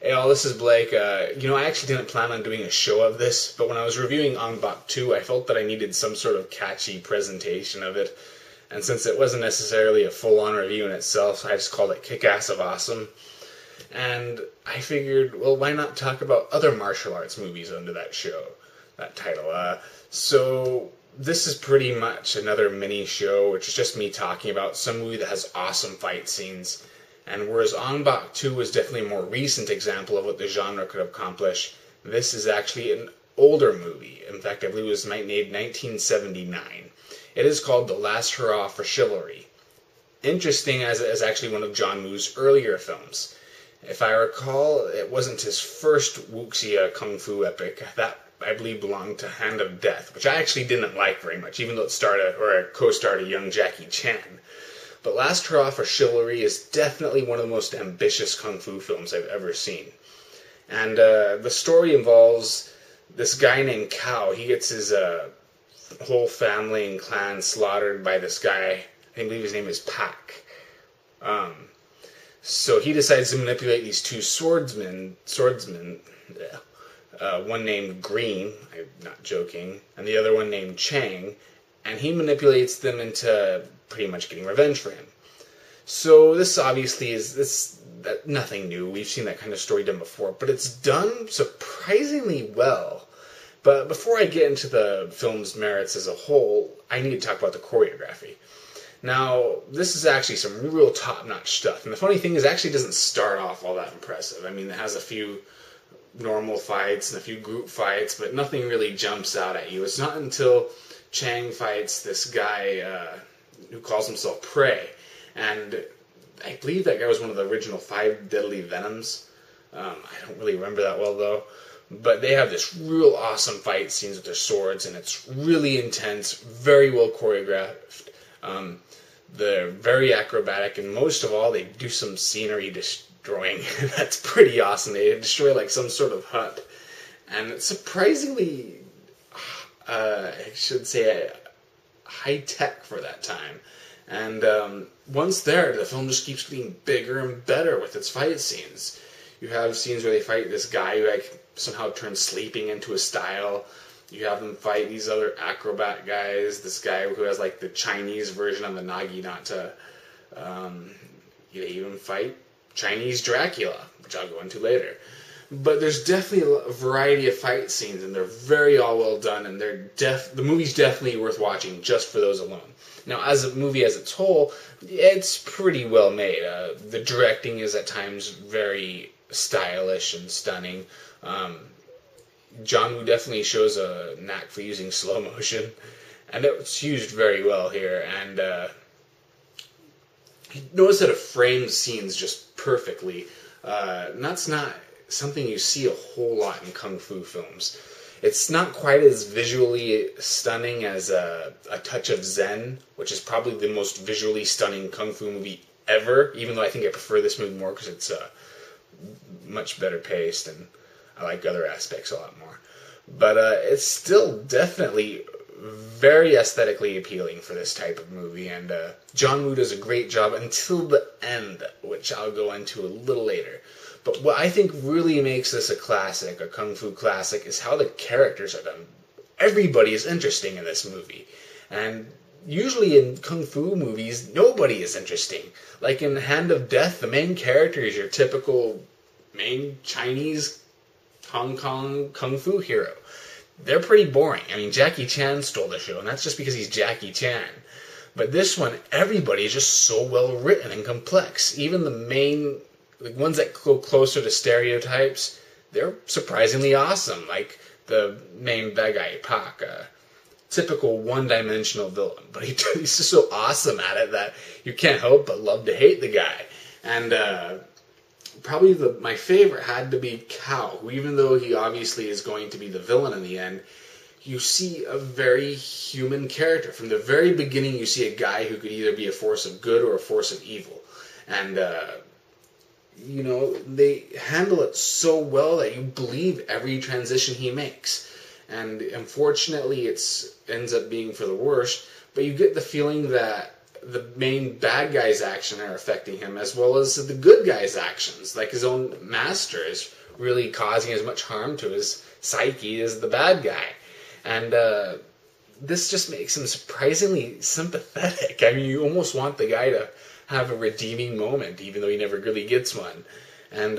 Hey all, this is Blake. I actually didn't plan on doing a show of this, but when I was reviewing Ong-Bak 2, I felt that I needed some sort of catchy presentation of it. And since it wasn't necessarily a full-on review in itself, I just called it Kickass of Awesome. And I figured, well, why not talk about other martial arts movies under that show, that title. So this is pretty much another mini show, which is just me talking about some movie that has awesome fight scenes. And whereas Ong-Bak 2 was definitely a more recent example of what the genre could accomplish, this is actually an older movie. In fact, I believe it was made in 1979. It is called The Last Hurrah for Chivalry. Interesting, as it is actually one of John Woo's earlier films. If I recall, it wasn't his first wuxia kung fu epic. That, I believe, belonged to Hand of Death, which I actually didn't like very much, even though it co-starred a young Jackie Chan. But Last Hurrah for Chivalry is definitely one of the most ambitious kung fu films I've ever seen. And the story involves this guy named Kao. He gets his whole family and clan slaughtered by this guy. I believe his name is Pak. So he decides to manipulate these two swordsmen, one named Green, I'm not joking, and the other one named Chang, and he manipulates them into pretty much getting revenge for him. So this obviously is nothing new. We've seen that kind of story done before, but it's done surprisingly well. But before I get into the film's merits as a whole, I need to talk about the choreography. Now, this is actually some real top-notch stuff, and the funny thing is it actually doesn't start off all that impressive. I mean, it has a few normal fights and a few group fights, but nothing really jumps out at you. It's not until Chang fights this guy who calls himself Prey, and I believe that guy was one of the original 5 Deadly Venoms. I don't really remember that well, though. But they have this real awesome fight scenes with their swords, and it's really intense, very well choreographed. They're very acrobatic, and most of all, they do some scenery destroying. That's pretty awesome. They destroy like some sort of hut, and it's surprisingly, I should say, high tech for that time. And once there, the film just keeps getting bigger and better with its fight scenes. You have scenes where they fight this guy who somehow turns sleeping into a style. You have them fight these other acrobat guys. This guy who has the Chinese version of the Naginata. You even fight Chinese Dracula, which I'll go into later. But there's definitely a variety of fight scenes, and they're very all well done, and the movie's definitely worth watching just for those alone. Now, as a movie as its whole, it's pretty well made. The directing is at times very stylish and stunning. John Woo definitely shows a knack for using slow motion, and it's used very well here. And notice that it frames scenes just perfectly. And that's not something you see a whole lot in kung fu films. It's not quite as visually stunning as A Touch of Zen, which is probably the most visually stunning kung fu movie ever, even though I think I prefer this movie more because it's much better paced, and I like other aspects a lot more. But it's still definitely very aesthetically appealing for this type of movie, and John Woo does a great job until the end, which I'll go into a little later. But what I think really makes this a classic, a kung fu classic, is how the characters are done. Everybody is interesting in this movie. And usually in kung fu movies, nobody is interesting. Like in Hand of Death, the main character is your typical main Chinese Hong Kong kung fu hero. They're pretty boring. I mean, Jackie Chan stole the show, and that's just because he's Jackie Chan. But this one, everybody is just so well written and complex. Even the main ones that go closer to stereotypes, they're surprisingly awesome. Like the main bad guy, Pak, typical one-dimensional villain, but he's just so awesome at it that you can't help but love to hate the guy. And probably my favorite had to be Kao, who, even though he obviously is going to be the villain in the end, you see a very human character. From the very beginning, you see a guy who could either be a force of good or a force of evil. And they handle it so well that you believe every transition he makes. And unfortunately, it ends up being for the worst, but you get the feeling that the main bad guy's actions are affecting him, as well as the good guy's actions. Like his own master is really causing as much harm to his psyche as the bad guy. And this just makes him surprisingly sympathetic. I mean, you almost want the guy to have a redeeming moment, even though he never really gets one. And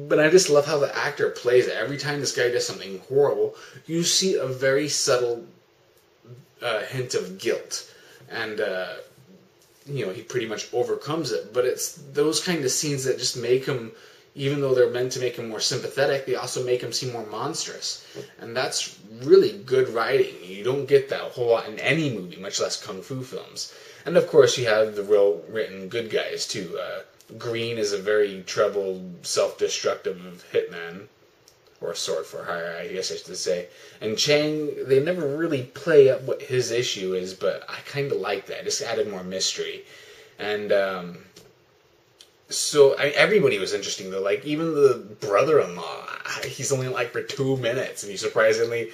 but I just love how the actor plays it. Every time this guy does something horrible, you see a very subtle hint of guilt. And he pretty much overcomes it. But it's those kind of scenes that just make him, even though they're meant to make him more sympathetic, they also make him seem more monstrous. And that's really good writing. You don't get that a whole lot in any movie, much less kung fu films. And of course you have the well-written good guys too. Green is a very troubled, self-destructive hitman, or sword for hire, I guess I should say. And Chang, they never really play up what his issue is, but I kind of like that. It just added more mystery. And so everybody was interesting though. Like even the brother-in-law, he's only like for 2 minutes, and you surprisingly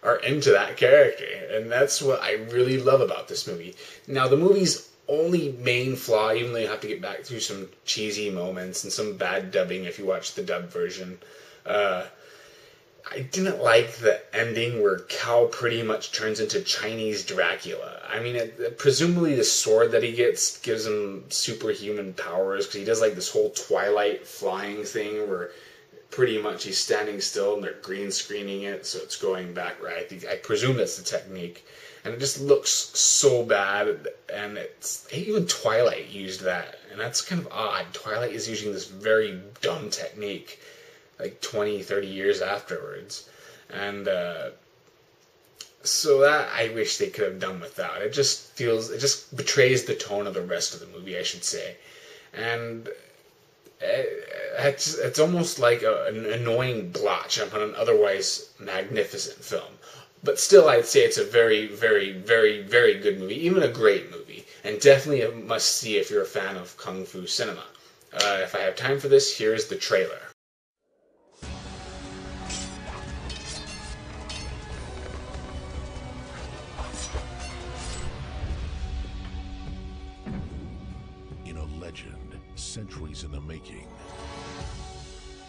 are into that character. And that's what I really love about this movie. Now the movie's only main flaw, even though you have to get back through some cheesy moments and some bad dubbing if you watch the dubbed version, I didn't like the ending where Cal pretty much turns into Chinese Dracula. I mean, presumably the sword that he gets gives him superhuman powers, because he does like this whole Twilight flying thing where pretty much he's standing still and they're green screening it, so it's going back right. I presume that's the technique. And it just looks so bad, and even Twilight used that, and that's kind of odd. Twilight is using this very dumb technique like 20, 30 years afterwards. And so that I wish they could have done without. It just betrays the tone of the rest of the movie, I should say. And it's almost like an annoying blotch on an otherwise magnificent film. But still, I'd say it's a very, very, very, very good movie, even a great movie. And definitely a must-see if you're a fan of Kung Fu cinema. If I have time for this, here's the trailer. In a legend, centuries in the making,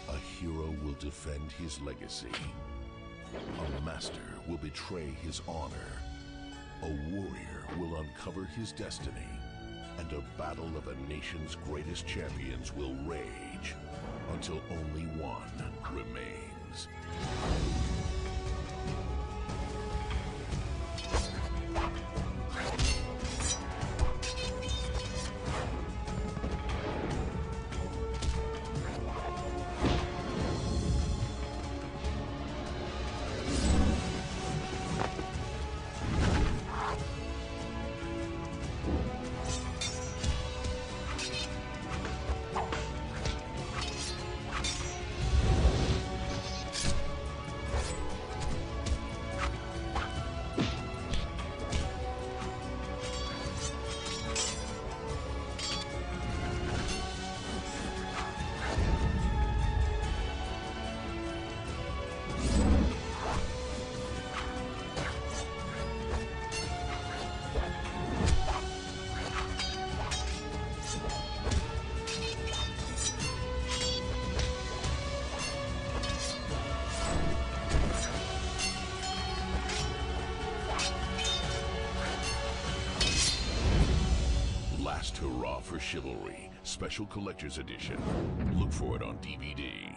a hero will defend his legacy. A master will betray his honor. A warrior will uncover his destiny. And a battle of a nation's greatest champions will rage until only one remains. Hurrah for Chivalry, Special Collector's Edition. Look for it on DVD.